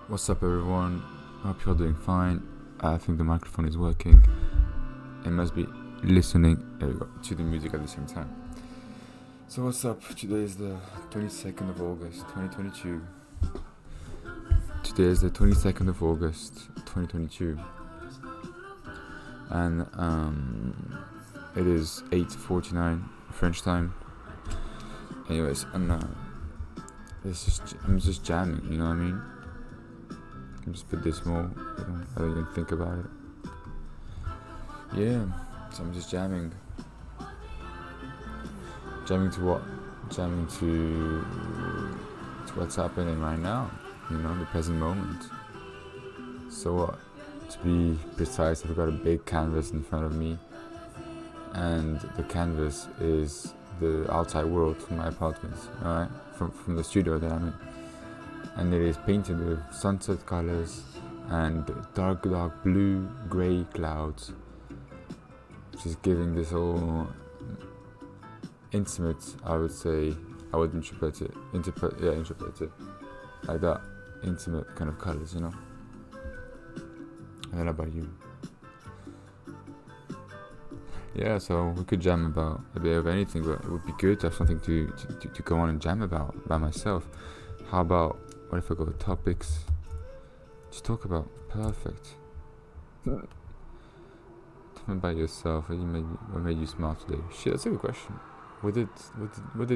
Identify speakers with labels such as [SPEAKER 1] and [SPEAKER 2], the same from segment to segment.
[SPEAKER 1] What's up, everyone? Hope you're doing fine. I think the microphone is working. It must be listening. There we go, to the music at the same time. So what's up? Today is the 22nd of August, 2022. Today is the 22nd of August, 2022, and it is 8:49 French time. Anyways, I'm just jamming. You know what I mean? I'm just a bit dismal. I don't even think about it. Yeah, so I'm just jamming. Jamming to what? Jamming to what's happening right now. You know, the present moment. So what? To be precise, I've got a big canvas in front of me, and the canvas is the outside world from my apartment. All right, from the studio that I'm in. And it is painted with sunset colors and dark blue grey clouds, which is giving this whole intimate, I would say, I would interpret it like that, intimate kind of colors, you know. And then about you? Yeah, so we could jam about a bit of anything, but it would be good to have something to go on and jam about by myself. How about, what if I go with topics? Just talk about. Perfect. Tell me about yourself. What made you smile today? Shit, that's a good question. What did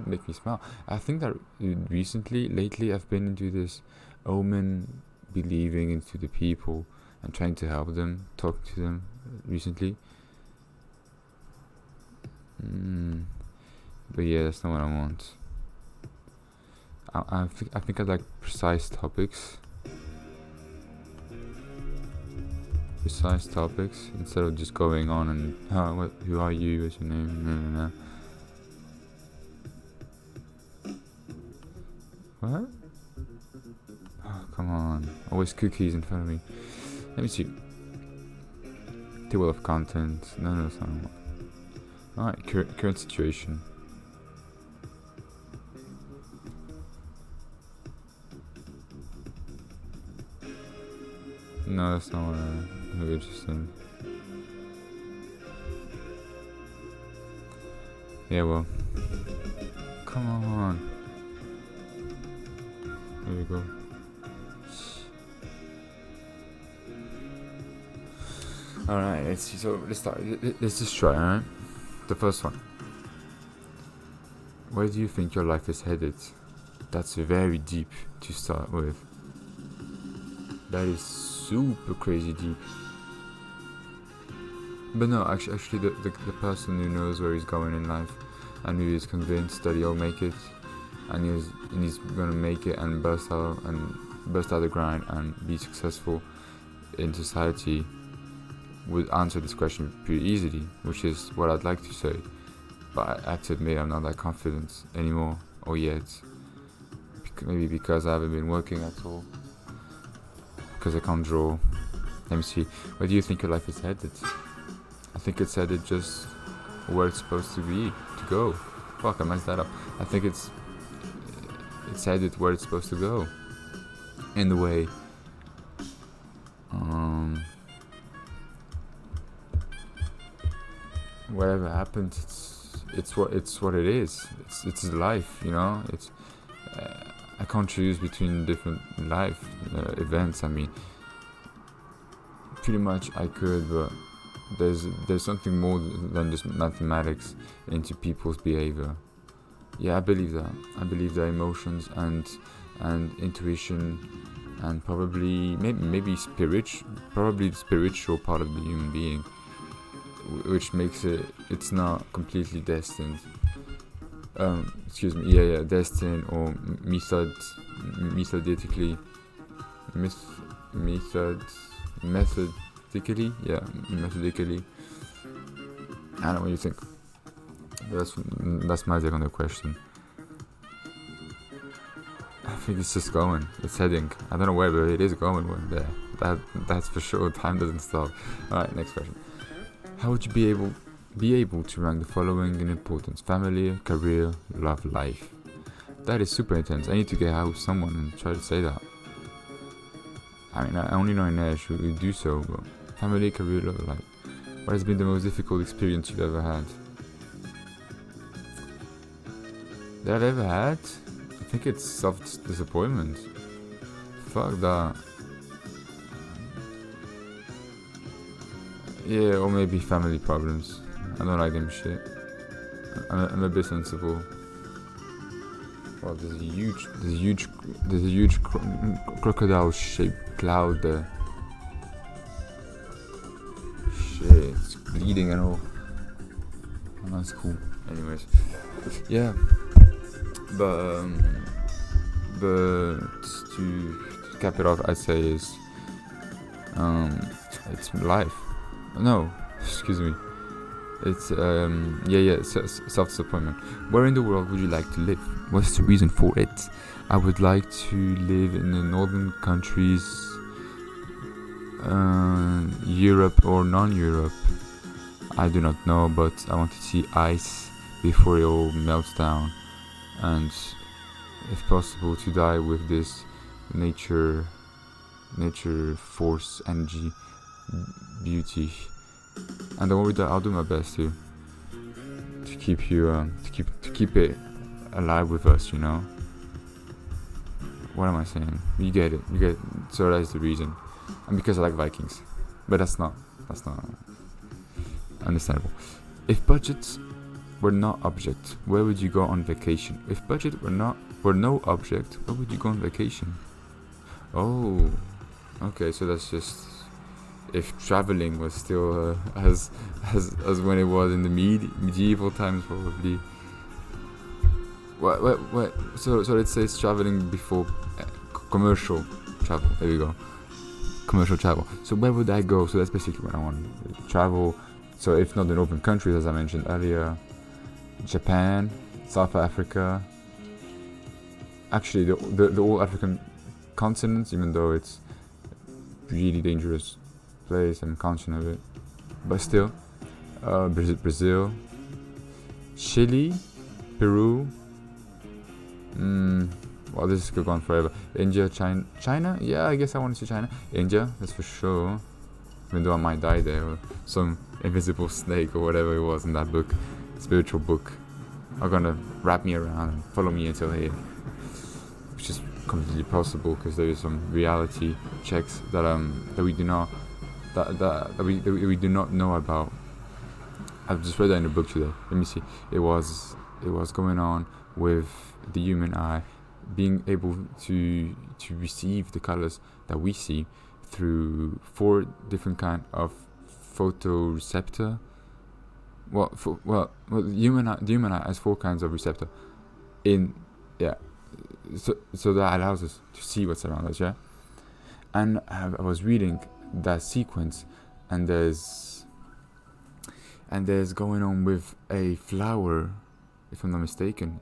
[SPEAKER 1] make me smile? I think that lately, I've been into this omen, believing into the people and trying to help them, talk to them recently. But yeah, that's not what I want. I think I'd like precise topics instead of just going on and who are you, what's your name, What? Oh, come on, always cookies in front of me. Let me see. Table of contents. No, that's not one. Alright, current situation. No, that's not what I'm interested in. Yeah, well. Come on. There we go. Alright, let's see. So let's start. Let's just try, alright? The first one. Where do you think your life is headed? That's very deep to start with. That is super crazy deep. But no, actually the person who knows where he's going in life and who is convinced that he'll make it and he's gonna make it and burst out the grind and be successful in society would answer this question pretty easily, which is what I'd like to say. But I have to admit I'm not that confident anymore, or yet. Maybe because I haven't been working at all. Because I can't draw. Let me see. Where do you think your life is headed? I think it's headed just where it's supposed to be, to go. Fuck, I messed that up. I think it's headed where it's supposed to go. In the way. Whatever happens, it's what it is. It's life, you know. It's I can't choose between different life events. I mean, pretty much I could, but there's something more than just mathematics into people's behavior. Yeah, I believe that. I believe that emotions and intuition and probably maybe probably the spiritual part of the human being, which makes it's not completely destined. Destined or methodically. I don't know what you think. That's my take on the question. I think it's just going. It's heading. I don't know where, but it is going there. That's for sure. Time doesn't stop. Alright, next question. How would you be able to rank the following in importance: family, career, love, life? That is super intense. I need to get out with someone and try to say that. I mean, I only know Inesh who do so, but family, career, like, what has been the most difficult experience you've ever had? That I've ever had? I think it's self-disappointment. Fuck that. Yeah, or maybe family problems. I don't like them shit. I'm a bit sensible. Oh, there's a huge crocodile-shaped cloud there. Shit, it's bleeding and all. Oh, that's cool. Anyways, yeah. But to cap it off, I'd say is it's life. No, excuse me. It's self-disappointment. Where in the world would you like to live? What's the reason for it? I would like to live in the northern countries, Europe or non-Europe. I do not know, but I want to see ice before it all melts down, and if possible to die with this nature force, energy, beauty. And don't worry that I'll do my best to keep you to keep it alive with us, you know. What am I saying? You get it. So that's the reason. And because I like Vikings. But that's not understandable. If budgets were not object, where would you go on vacation? If budget were no object, where would you go on vacation? Oh, okay, so that's just if traveling was still as when it was in the medieval times, probably. What? So let's say it's traveling before commercial travel. There we go. Commercial travel. So where would I go? So that's basically what I want to travel. So if not the northern countries, as I mentioned earlier, Japan, South Africa. Actually, the whole African continent, even though it's really dangerous place, I'm conscious of it, but still, Brazil, Chile, Peru. Well, this could go on forever. India, China. Yeah, I guess I want to see China. India, that's for sure. Even though I might die there, or some invisible snake or whatever it was in that book, spiritual book, are gonna wrap me around and follow me until here, which is completely possible because there is some reality checks that we do not we do not know about. I've just read that in a book today. Let me see. It was going on with the human eye being able to receive the colors that we see through 4 different kind of photoreceptor. The human eye has 4 kinds of receptor. So that allows us to see what's around us, yeah. And I was reading that sequence, and there's going on with a flower, if I'm not mistaken.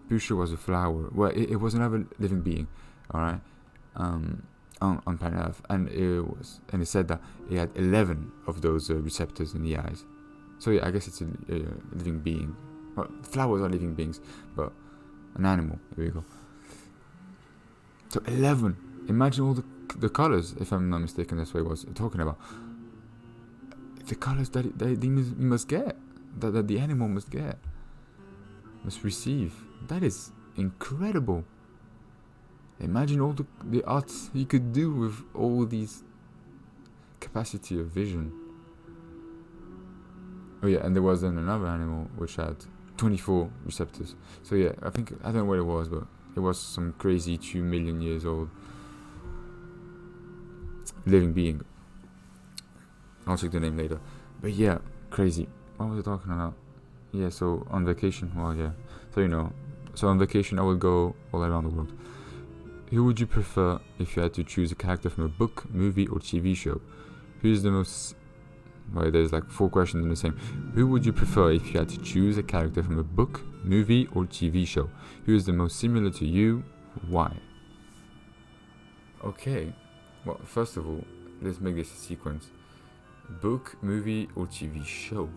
[SPEAKER 1] Pretty sure it was a flower. Well, it was another living being, all right, on planet Earth, and it said that it had 11 of those receptors in the eyes. So yeah, I guess it's a living being. Well, flowers are living beings, but an animal. There we go. So 11. Imagine all the colors. If I'm not mistaken, that's what I was talking about. The colors that they must get, that the animal must receive. That is incredible. Imagine all the art you could do with all these capacity of vision. Oh yeah, and there was then another animal which had 24 receptors. So yeah, I don't know what it was, but it was some crazy 2 million years old living being. I'll check the name later. But yeah, crazy. What was I talking about? Yeah, so on vacation, well yeah. So on vacation I would go all around the world. Who would you prefer if you had to choose a character from a book, movie or TV show? Who's the most... Well, there's like 4 questions in the same. Who would you prefer if you had to choose a character from a book, movie or TV show? Who is the most similar to you? Why? Okay. Well, first of all, let's make this a sequence. Book, movie or TV show?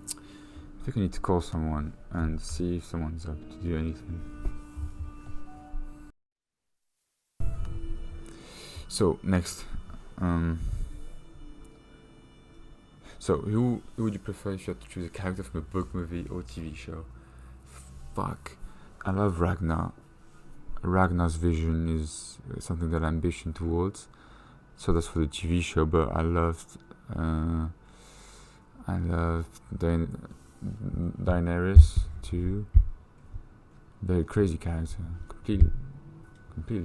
[SPEAKER 1] I think I need to call someone and see if someone's up to do anything. So next, so who would you prefer if you had to choose a character from a book, movie, or TV show? Fuck, I love Ragnar. Ragnar's vision is something that I ambition towards. So that's for the TV show. But I loved Daenerys too. Very crazy character, completely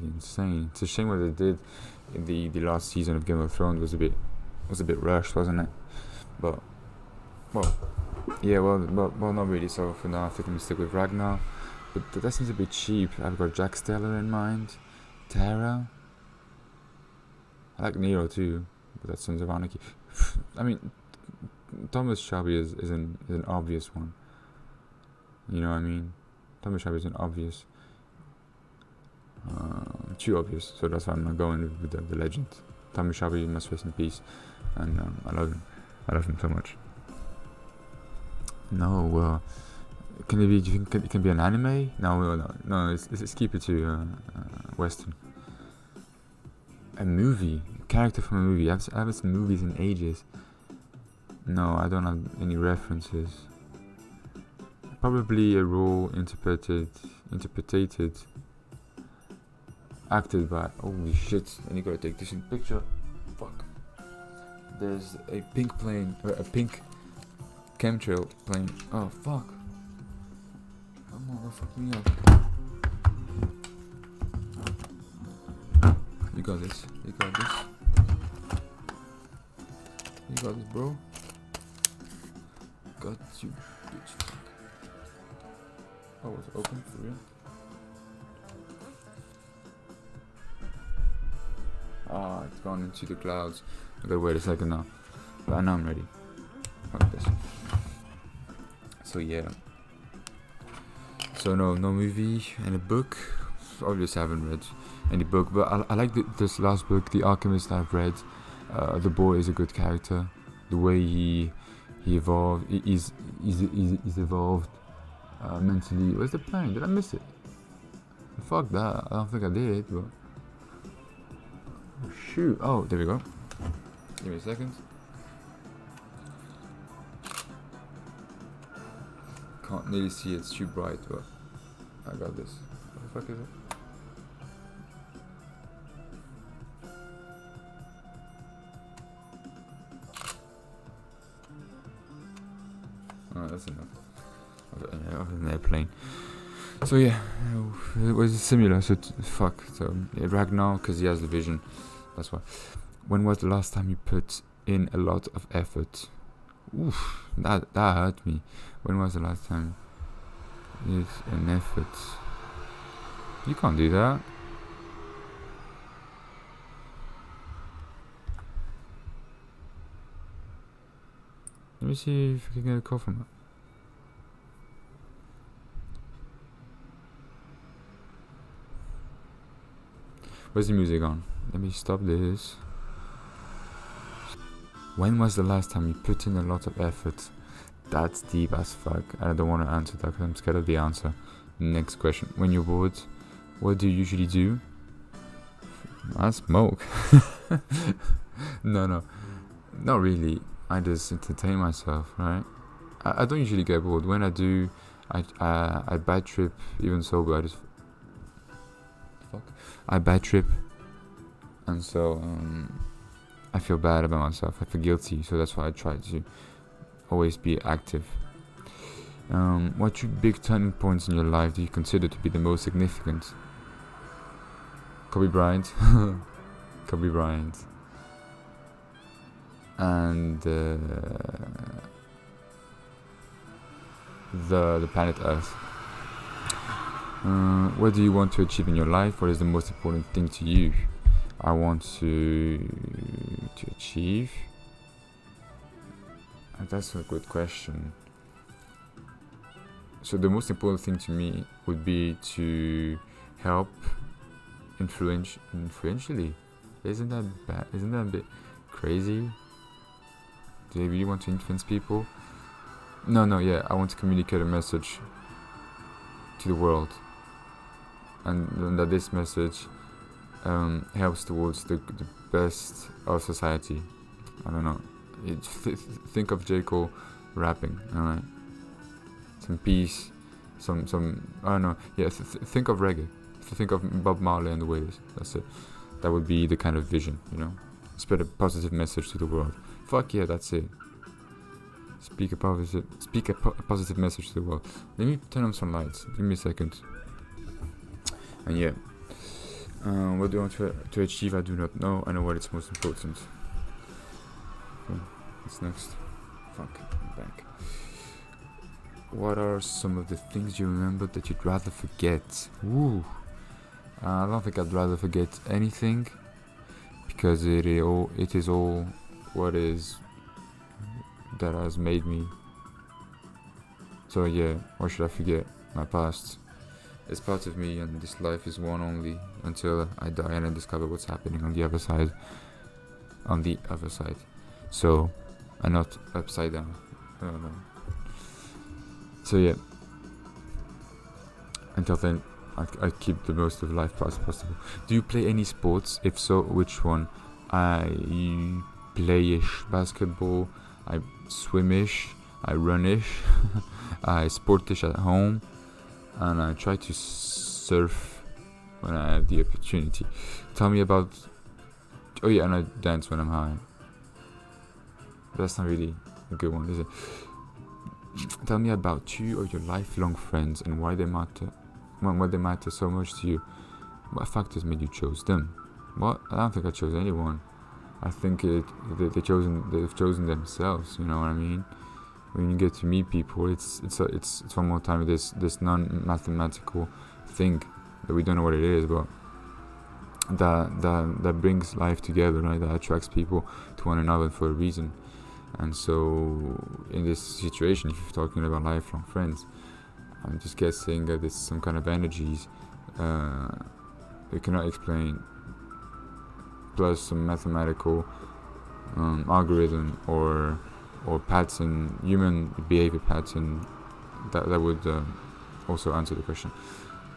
[SPEAKER 1] insane. It's a shame what they did in the last season of Game of Thrones was a bit rushed, wasn't it? But well, yeah, well, not really. So for now, I think I'm gonna stick with Ragnar. But that seems a bit cheap. I've got Jack Steller in mind, Tara. I like Nero too, but that's Sons of Anarchy. I mean, Thomas Shelby is an obvious one. You know what I mean? Thomas Shelby is an obvious. Too obvious, so that's why I'm not going with the legend. Thomas Shelby must rest in peace, and I love him. I love him so much. No, can it be? Do you think it can be an anime? No. Let's keep it to Western. A movie, a character from a movie. I haven't seen movies in ages. No, I don't have any references. Probably a role interpreted, acted by. Holy shit! And you gotta take this in picture. Fuck. There's a pink plane, a pink chemtrail plane. Oh fuck! Come on, don't fuck me up. You got this. You got this. You got this, bro. Got you, bitch. Oh, it's open for real. Ah, it's gone into the clouds. I gotta wait a second now. But now I'm ready. Fuck this. So yeah. So no movie and a book. Obviously I haven't read any book, but I like this last book, The Alchemist. I've read. The boy is a good character. The way he evolved, he's evolved mentally. Where's the plane? Did I miss it? Fuck that. I don't think I did, but shoot. Oh, there we go. Give me a second. Can't really see it, it's too bright, but I got this. What the fuck is it? Oh, that's enough of an airplane. So yeah, it was similar. So fuck. So yeah, Ragnar, because he has the vision. That's why. When was the last time you put in a lot of effort? Oof, that hurt me. When was the last time? With an effort. You can't do that. Let me see if I can get a call from her. Where's the music on? Let me stop this. When was the last time you put in a lot of effort? That's deep as fuck. I don't want to answer that because I'm scared of the answer. Next question. When you're bored, what do you usually do? I smoke. No. Not really. I just entertain myself, right? I don't usually get bored. When I do, I bad trip, even sober. I bad trip, and so I feel bad about myself. I feel guilty, so that's why I try to always be active. What 2 big turning points in your life do you consider to be the most significant? Kobe Bryant. Kobe Bryant. And the planet Earth. What do you want to achieve in your life? What is the most important thing to you? I want to achieve. That's a good question. So the most important thing to me would be to help influentially. Isn't that bad? Isn't that a bit crazy? Do you really want to influence people? No, yeah, I want to communicate a message to the world. And that this message helps towards the best of society. I don't know. Think of J. Cole rapping, alright? Some peace, some I don't know. Yeah, think of reggae. Think of Bob Marley and the Wailers. That's it. That would be the kind of vision, you know. Spread a positive message to the world. Fuck yeah, that's it. Speak a positive message to the world. Let me turn on some lights. Give me a second. And yeah, what do I want to achieve? I do not know. I know what is most important. Okay, what's next? Fuck, I'm back. What are some of the things you remember that you'd rather forget? Ooh, I don't think I'd rather forget anything, because it is all what is that has made me. So yeah, why should I forget my past? It's part of me, and this life is one only until I die and I discover what's happening on the other side. So, and not upside down. I don't know. So yeah, until then, I keep the most of life as possible. Do you play any sports? If so, which one? I playish basketball, I swimish, I runish, I sportish at home, and I try to surf when I have the opportunity. Tell me about... Oh yeah, and I dance when I'm high. That's not really a good one, is it? Tell me about you or your lifelong friends and why they matter. Why they matter so much to you. What factors made you choose them? What? I don't think I chose anyone. I think they've chosen themselves. You know what I mean? When you get to meet people, it's one more time this non-mathematical thing that we don't know what it is, but that brings life together, right? That attracts people to one another for a reason. And so, in this situation, if you're talking about lifelong friends, I'm just guessing that there's some kind of energies we cannot explain, plus some mathematical algorithm or pattern, human behavior pattern that would also answer the question.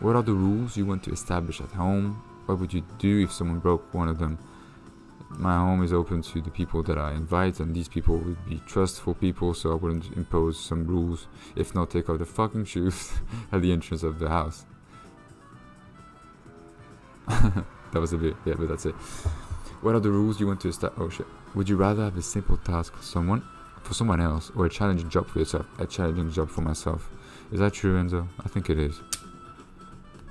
[SPEAKER 1] What are the rules you want to establish at home? What would you do if someone broke one of them? My home is open to the people that I invite, and these people would be trustful people, so I wouldn't impose some rules. If not, take off the fucking shoes at the entrance of the house. That was a bit, yeah, but that's it. What are the rules you want to establish? Oh shit. Would you rather have a simple task for someone else, or a challenging job for yourself? A challenging job for myself. Is that true, Enzo? I think it is.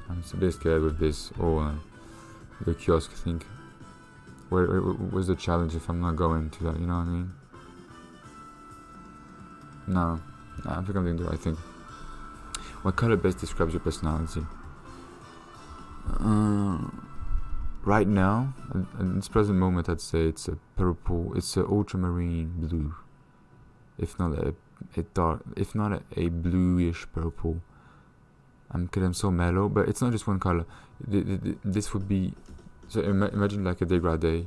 [SPEAKER 1] I'm a bit scared with this the kiosk thing. Where's the challenge if I'm not going to that? You know what I mean? No, I think I'm doing the right thing. What color best describes your personality? Right now, in this present moment, I'd say it's a purple. It's a ultramarine blue, if not a bluish purple. Because I'm so mellow, but it's not just one color. This would be. So imagine like a dégradé,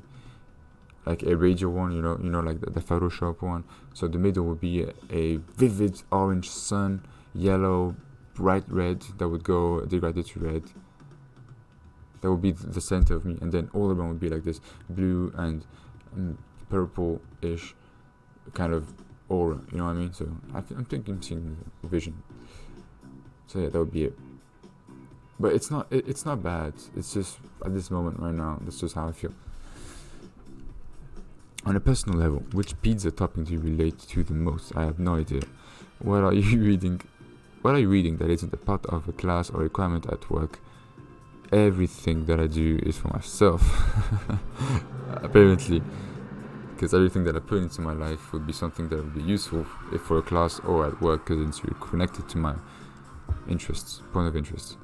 [SPEAKER 1] like a radio one, you know, like the Photoshop one. So the middle would be a vivid orange sun, yellow, bright red that would go dégradé to red. That would be the center of me, and then all around would be like this blue and purple-ish kind of aura. You know what I mean? So I'm thinking, seeing the vision. So yeah, that would be it. But it's not bad. It's just at this moment right now, that's just how I feel. On a personal level, which pizza topping do you relate to the most? I have no idea. What are you reading that isn't a part of a class or requirement at work? Everything that I do is for myself. Apparently. Because everything that I put into my life would be something that would be useful if for a class or at work, because it's connected to my interests, point of interest.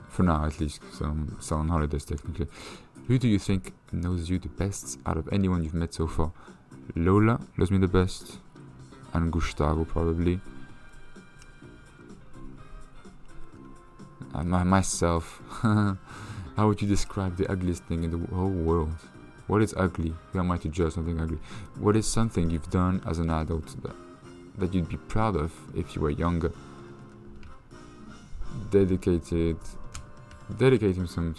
[SPEAKER 1] For now, at least, so I'm still on holidays technically. Who do you think knows you the best out of anyone you've met so far? Lola knows me the best, and Gustavo probably. And myself. How would you describe the ugliest thing in the whole world? What is ugly? Who am I to judge something ugly? What is something you've done as an adult that you'd be proud of if you were younger? Dedicating some